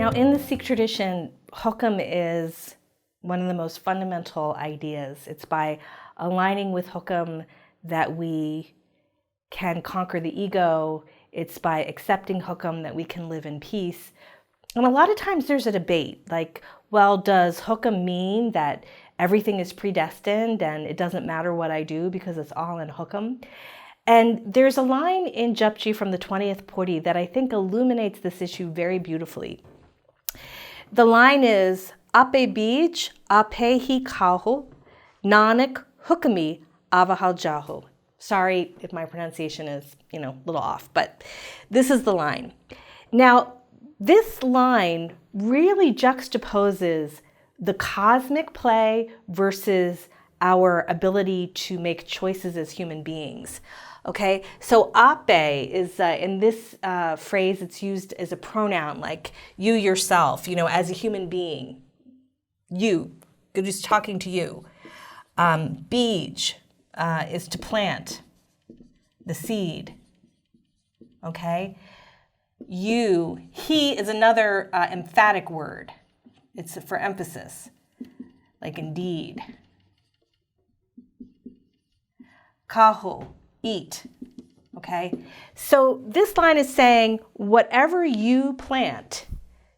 Now, in the Sikh tradition, hukam is one of the most fundamental ideas. It's by aligning with hukam that we can conquer the ego. It's by accepting hukam that we can live in peace. And a lot of times there's a debate, like, well, does hukam mean that everything is predestined and it doesn't matter what I do because it's all in hukam? And there's a line in Japji from the 20th Pauri that I think illuminates this issue very beautifully. The line is, Ape bij, ape hi kaho, Nanak hukami avahal jaho. Sorry if my pronunciation is, a little off, but this is the line. Now, this line really juxtaposes the cosmic play versus our ability to make choices as human beings. Okay, so ape is, in this phrase, it's used as a pronoun, like you yourself, as a human being. You, who's talking to you. Bij is to plant, the seed. Okay, you, he is another emphatic word. It's for emphasis, like indeed. Kaho, eat. Okay, so this line is saying whatever you plant,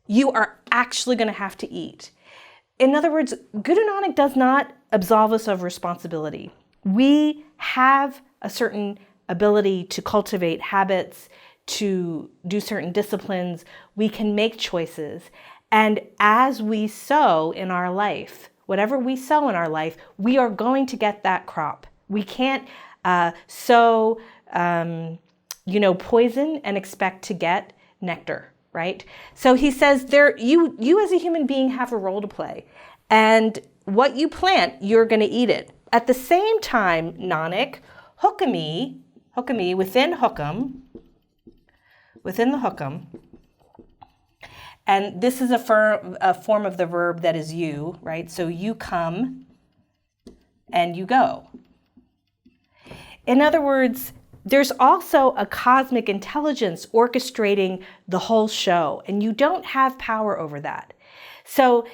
you are actually going to have to eat. In other words, Guru Nanak does not absolve us of responsibility. We have a certain ability to cultivate habits, to do certain disciplines. We can make choices. And as we sow in our life, whatever we sow in our life, we are going to get that crop. We can't sow, poison and expect to get nectar, right? So he says, you as a human being have a role to play. And what you plant, you're going to eat it. At the same time, Nanak, hukami, within the hukam, and this is a form of the verb that is you, right? So you come and you go. In other words, there's also a cosmic intelligence orchestrating the whole show, and you don't have power over that. So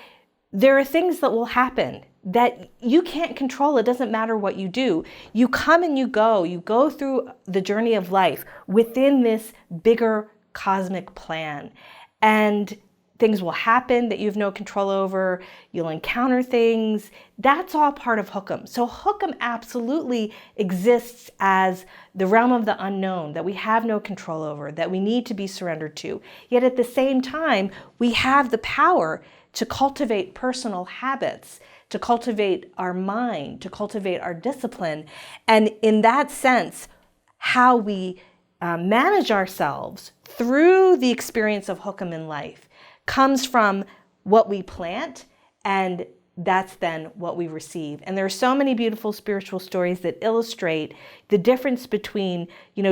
there are things that will happen that you can't control. It doesn't matter what you do. You come and you go through the journey of life within this bigger cosmic plan. And things will happen that you have no control over. You'll encounter things. That's all part of hukam. So hukam absolutely exists as the realm of the unknown that we have no control over, that we need to be surrendered to. Yet at the same time, we have the power to cultivate personal habits, to cultivate our mind, to cultivate our discipline. And in that sense, how we manage ourselves through the experience of hukam in life comes from what we plant, and that's then what we receive. And there are so many beautiful spiritual stories that illustrate the difference between,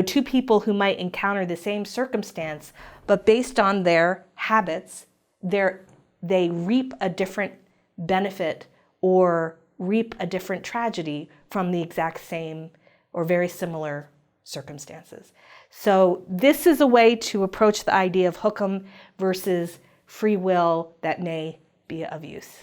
two people who might encounter the same circumstance, but based on their habits, they reap a different benefit or reap a different tragedy from the exact same or very similar circumstances. So this is a way to approach the idea of hukam versus free will that may be of use.